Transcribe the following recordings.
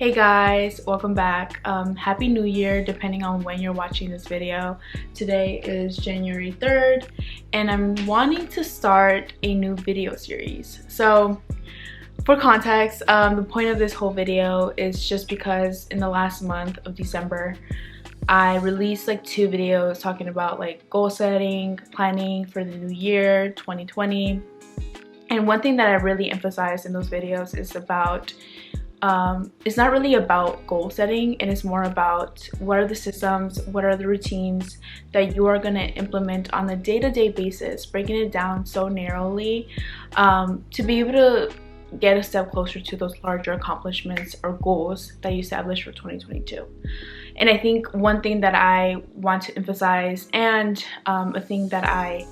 Hey guys, welcome back. Happy New Year depending on when you're watching this video. Today is January 3rd and I'm wanting to start a new video series. So for context, the point of this whole video is just because in the last month of December I released like 2 videos talking about like goal setting, planning for the new year 2020. And one thing that I really emphasized in those videos is about it's not really about goal setting, and it's more about what are the systems, what are the routines that you are going to implement on a day-to-day basis, breaking it down so narrowly to be able to get a step closer to those larger accomplishments or goals that you establish for 2022. And I think one thing that I want to emphasize, and a thing that I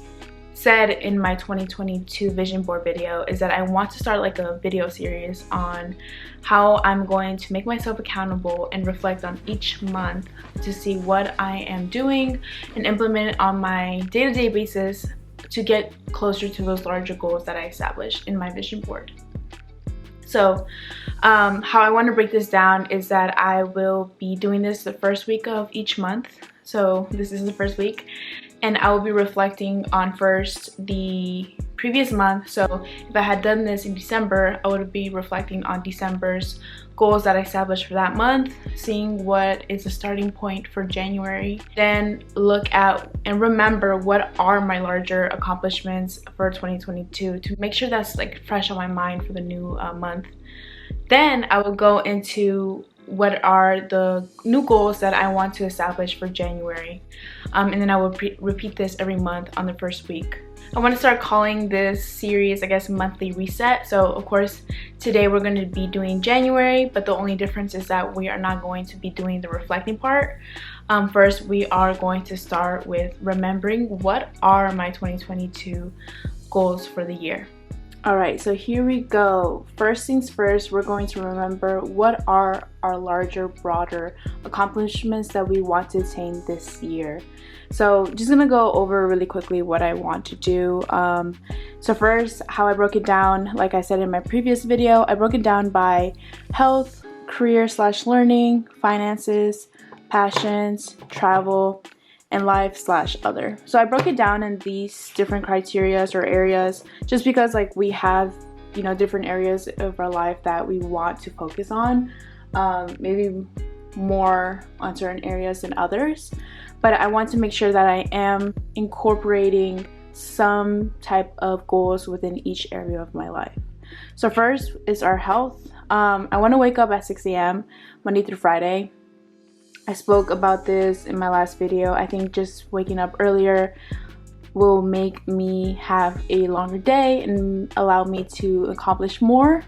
said in my 2022 vision board video, is that I want to start like a video series on how I'm going to make myself accountable and reflect on each month to see what I am doing and implement it on my day-to-day basis to get closer to those larger goals that I established in my vision board. So how I want to break this down is that I will be doing this the first week of each month. So this is the first week, and I will be reflecting on first the previous month. So if I had done this in December, I would be reflecting on December's goals that I established for that month, seeing what is the starting point for January, then look at and remember what are my larger accomplishments for 2022 to make sure that's like fresh on my mind for the new month. Then I will go into what are the new goals that I want to establish for January, and then I will repeat this every month on the first week. I want to start calling this series, I guess, monthly reset. So of course today we're going to be doing January, but the only difference is that we are not going to be doing the reflecting part. First we are going to start with remembering what are my 2022 goals for the year. Alright, so here we go. First things first, we're going to remember what are our larger, broader accomplishments that we want to attain this year. So just gonna go over really quickly what I want to do. So first, how I broke it down, like I said in my previous video, I broke it down by health, career/learning, finances, passions, travel, and life/other. So I broke it down in these different criterias or areas just because like we have, you know, different areas of our life that we want to focus on, maybe more on certain areas than others, but I want to make sure that I am incorporating some type of goals within each area of my life. So first is our health. I want to wake up at 6 a.m. Monday through Friday. I spoke about this in my last video. I think just waking up earlier will make me have a longer day and allow me to accomplish more.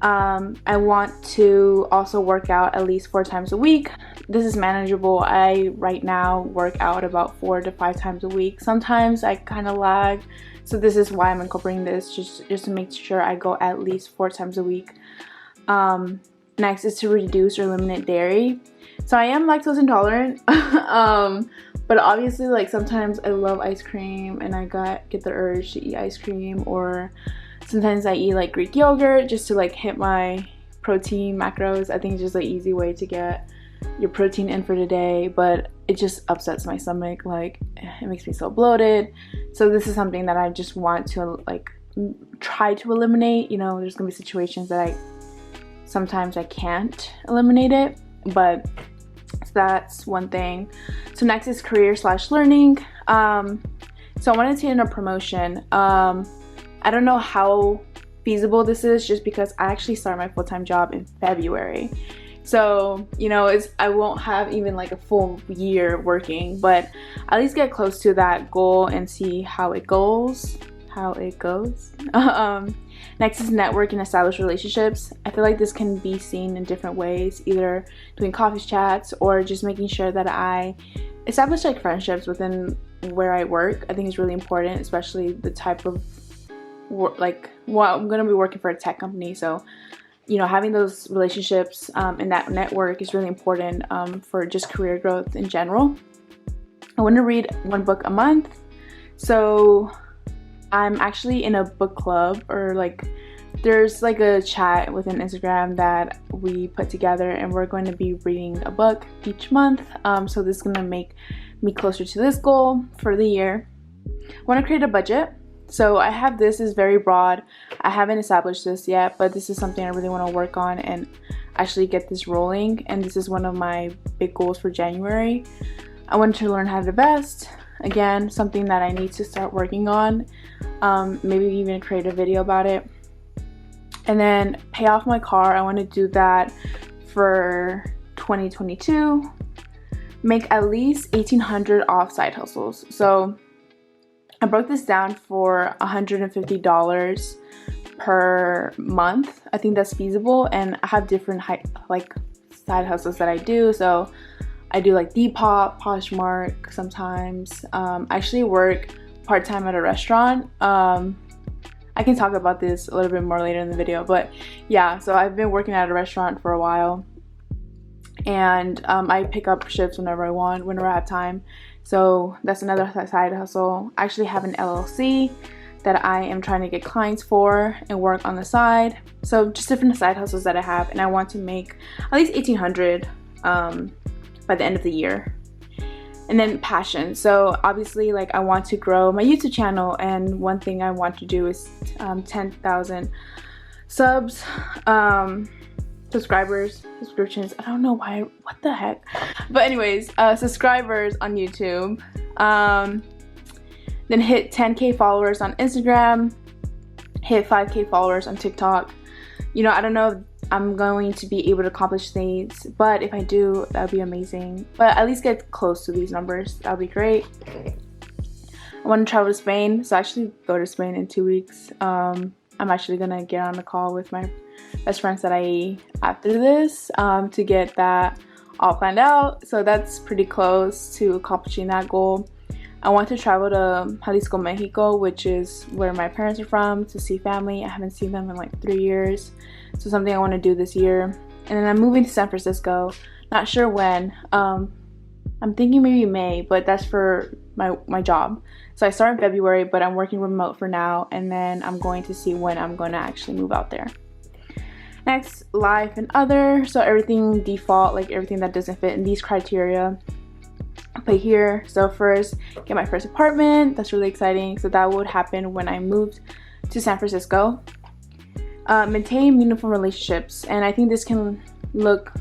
I want to also work out at least 4 times a week. This is manageable. I right now work out about 4 to 5 times a week. Sometimes I kind of lag, so this is why I'm incorporating this, just to make sure I go at least 4 times a week. Next is to reduce or eliminate dairy. So I am lactose intolerant, but obviously like sometimes I love ice cream and I get the urge to eat ice cream, or sometimes I eat like Greek yogurt just to like hit my protein macros. I think it's just an easy way to get your protein in for the day, but it just upsets my stomach. Like it makes me so bloated. So this is something that I just want to like try to eliminate. You know, there's gonna be situations that sometimes I can't eliminate it, but that's one thing. So next is career/learning. So I wanted to end a promotion. I don't know how feasible this is just because I actually start my full-time job in February. So, you know, I won't have even like a full year working, but at least get close to that goal and see how it goes. Next is network and establish relationships. I feel like this can be seen in different ways, either doing coffee chats or just making sure that I establish like friendships within where I work. I think it's really important, especially the type of work, like, well, I'm gonna be working for a tech company, so you know, having those relationships and that network is really important for just career growth in general. I want to read 1 book a month. So I'm actually in a book club, or like there's like a chat within Instagram that we put together, and we're going to be reading a book each month. So this is going to make me closer to this goal for the year. I want to create a budget. So I have this is very broad. I haven't established this yet, but this is something I really want to work on and actually get this rolling. And this is one of my big goals for January. I wanted to learn how to invest. Again, something that I need to start working on. Maybe even create a video about it. And then pay off my car. I want to do that for 2022. Make at least $1,800 off side hustles. So I broke this down for $150 per month. I think that's feasible, and I have different side hustles that I do. So I do like Depop, Poshmark sometimes. I actually work part-time at a restaurant. I can talk about this a little bit more later in the video, but yeah, so I've been working at a restaurant for a while, and I pick up shifts whenever I want, whenever I have time. So that's another side hustle. I actually have an LLC that I am trying to get clients for and work on the side. So just different side hustles that I have, and I want to make at least $1,800 by the end of the year. And then passion. So obviously, like, I want to grow my YouTube channel, and one thing I want to do is 10,000 subs, subscriptions. I don't know why, what the heck. But anyways, subscribers on YouTube. Then hit 10K followers on Instagram, hit 5K followers on TikTok. You know, I don't know if I'm going to be able to accomplish things, but if I do, that would be amazing. But at least get close to these numbers. That would be great. I want to travel to Spain, so I actually go to Spain in 2 weeks. I'm actually gonna get on a call with my best friends that I after this to get that all planned out. So that's pretty close to accomplishing that goal. I want to travel to Jalisco, Mexico, which is where my parents are from, to see family. I haven't seen them in like 3 years. So something I want to do this year. And then I'm moving to San Francisco. Not sure when. I'm thinking maybe May, but that's for my job. So I start in February, but I'm working remote for now, and then I'm going to see when I'm going to actually move out there. Next, life and other. So everything default, like everything that doesn't fit in these criteria, I put here. So first, get my first apartment. That's really exciting. So that would happen when I moved to San Francisco. Maintain meaningful relationships, and I think this can look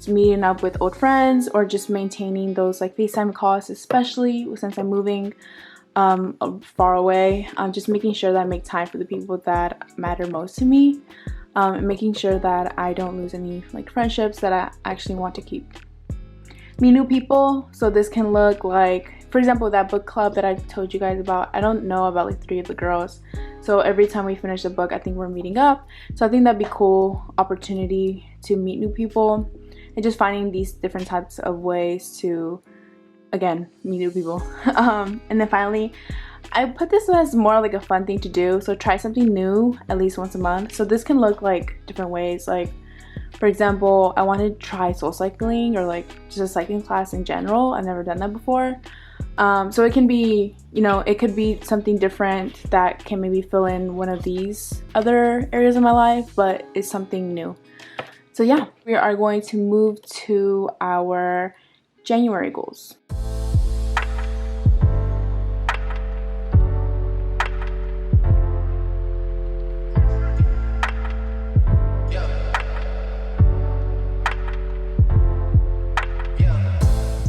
to meeting up with old friends or just maintaining those like FaceTime calls, especially since I'm moving far away. Just making sure that I make time for the people that matter most to me, and making sure that I don't lose any like friendships that I actually want to keep. Meet new people. So this can look like, for example, that book club that I told you guys about. I don't know about like 3 of the girls, so every time we finish the book, I think we're meeting up. So I think that'd be cool opportunity to meet new people, and just finding these different types of ways to, again, meet new people. And then finally, I put this as more like a fun thing to do. So try something new at least once a month. So this can look like different ways. Like, for example, I want to try soul cycling, or like just a cycling class in general. I've never done that before. So it can be, you know, it could be something different that can maybe fill in one of these other areas of my life, but it's something new. So yeah, we are going to move to our January goals.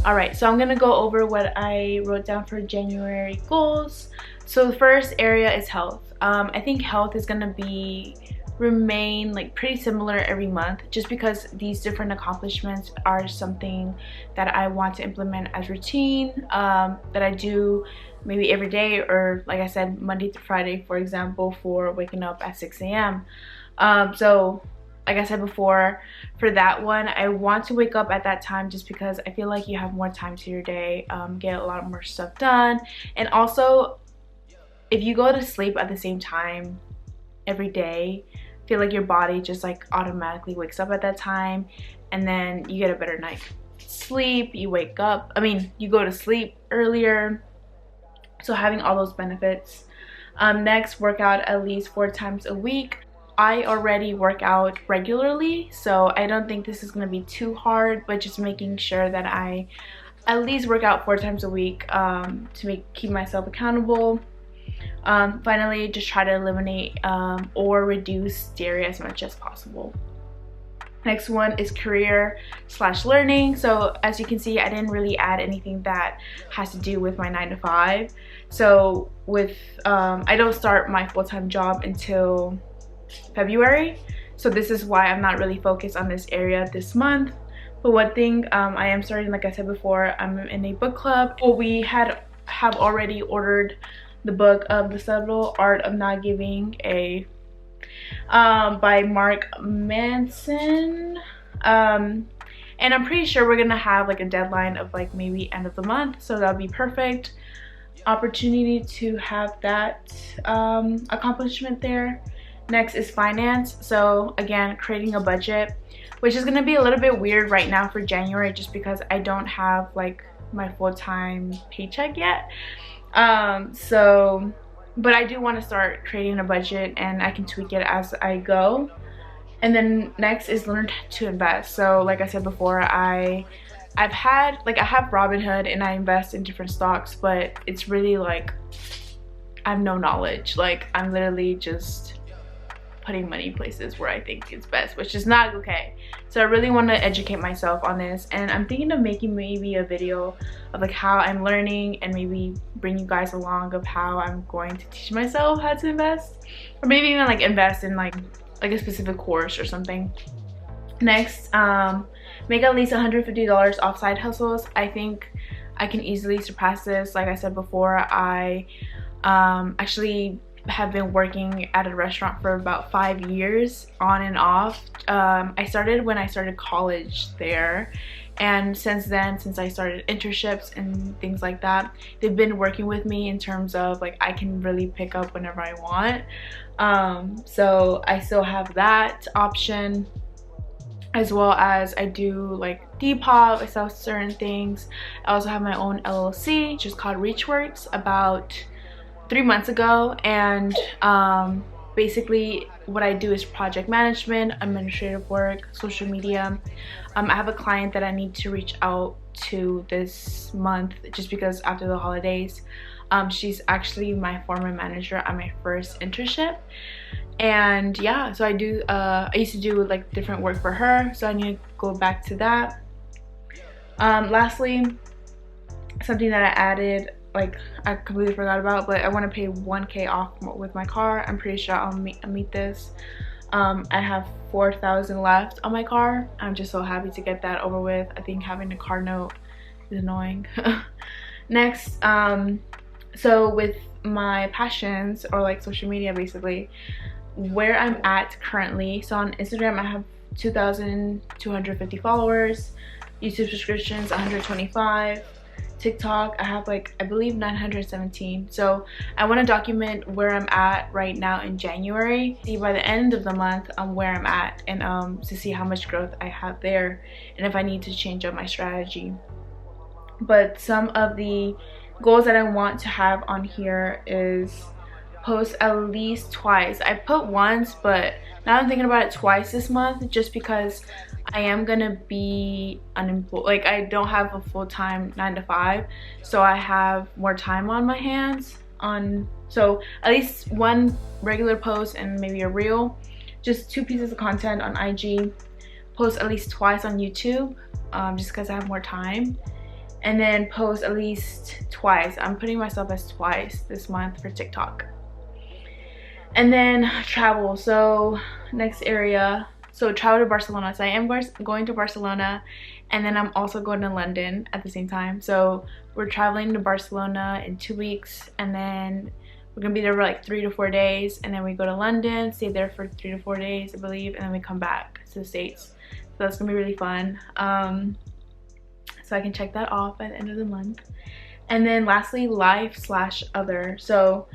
Alright, so I'm gonna go over what I wrote down for January goals. So the first area is health. I think health is gonna remain like pretty similar every month, just because these different accomplishments are something that I want to implement as routine, that I do maybe every day, or like I said, Monday through Friday, for example, for waking up at 6 a.m. So like I said before, for that one, I want to wake up at that time just because I feel like you have more time to your day, get a lot more stuff done. And also, if you go to sleep at the same time every day, I feel like your body just like automatically wakes up at that time, and then you get a better night's sleep, you wake up, you go to sleep earlier. So having all those benefits. Next, work out at least 4 times a week. I already work out regularly, so I don't think this is going to be too hard, but just making sure that I at least work out 4 times a week to keep myself accountable. Finally, just try to eliminate or reduce dairy as much as possible. Next one is career/learning. So as you can see, I didn't really add anything that has to do with my 9 to 5. So with I don't start my full-time job until February, so this is why I'm not really focused on this area this month. But one thing I am starting, like I said before, I'm in a book club. Well, we have already ordered the book of The Subtle Art of Not Giving a by Mark Manson, and I'm pretty sure we're gonna have like a deadline of like maybe end of the month, so that'll be perfect opportunity to have that accomplishment there. Next is finance. So again, creating a budget, which is gonna be a little bit weird right now for January just because I don't have like my full-time paycheck yet. But I do want to start creating a budget, and I can tweak it as I go. And then next is learn to invest. So like I said before, I have Robinhood and I invest in different stocks, but it's really like I have no knowledge. Like I'm literally just putting money places where I think it's best, which is not okay. So I really want to educate myself on this, and I'm thinking of making maybe a video of like how I'm learning and maybe bring you guys along of how I'm going to teach myself how to invest, or maybe even like invest in like a specific course or something. Next, make at least $150 off side hustles. I think I can easily surpass this. Like I said before, I actually have been working at a restaurant for about 5 years on and off. I started when I started college there, and since then, since I started internships and things like that, they've been working with me in terms of like I can really pick up whenever I want. So I still have that option, as well as I do like Depop. I sell certain things. I also have my own LLC, which is called Reachworks, about 3 months ago, and basically what I do is project management, administrative work, social media. I have a client that I need to reach out to this month just because after the holidays. She's actually my former manager at my first internship, and yeah, so I used to do like different work for her, so I need to go back to that. Lastly, something that I added, like I completely forgot about, but I want to pay 1K off with my car. I'm pretty sure I'll meet this. I have 4,000 left on my car. I'm just so happy to get that over with. I think having a car note is annoying. Next, so with my passions, or like social media, basically where I'm at currently. So on Instagram, I have 2,250 followers. YouTube subscriptions 125. TikTok, I have like I believe 917. So I want to document where I'm at right now in January, see by the end of the month where I'm at, and to see how much growth I have there and if I need to change up my strategy. But some of the goals that I want to have on here is post at least twice. I put once, but now I'm thinking about it twice this month, just because I am gonna be unemployed. Like I don't have a full-time 9 to 5, so I have more time on my hands. So at least one regular post and maybe a reel, just 2 pieces of content on IG, post at least twice on YouTube, just because I have more time, and then post at least twice. I'm putting myself as twice this month for TikTok. And then travel. So next area, so travel to Barcelona. So I am going to Barcelona, and then I'm also going to London at the same time. So we're traveling to Barcelona in 2 weeks, and then we're gonna be there for like 3 to 4 days, and then we go to London, stay there for 3 to 4 days, I believe, and then we come back to the States. So that's gonna be really fun. So I can check that off by the end of the month. And then lastly, life/other. So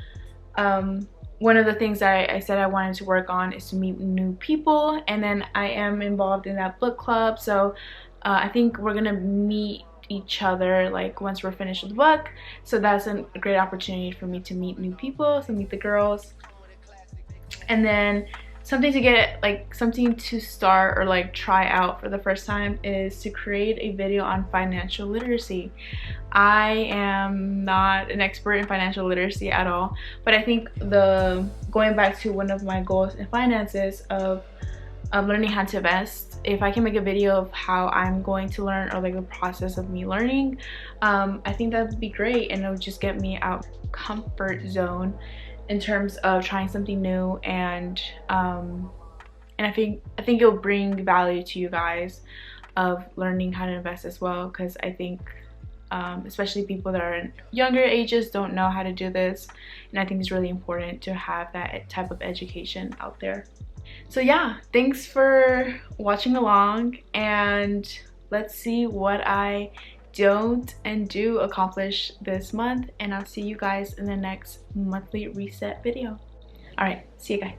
one of the things that I said I wanted to work on is to meet new people, and then I am involved in that book club. So I think we're gonna meet each other like once we're finished with the book, so that's a great opportunity for me to meet new people, so meet the girls. And then something to get, like something to start or like try out for the first time is to create a video on financial literacy. I am not an expert in financial literacy at all, but I think going back to one of my goals in finances of learning how to invest, if I can make a video of how I'm going to learn or like the process of me learning, I think that would be great, and it would just get me out of comfort zone in terms of trying something new, and I think it'll bring value to you guys of learning how to invest as well, because I think especially people that are in younger ages don't know how to do this, and I think it's really important to have that type of education out there. So yeah, thanks for watching along, and let's see what I don't and do accomplish this month, and I'll see you guys in the next monthly reset video. All right, see you guys.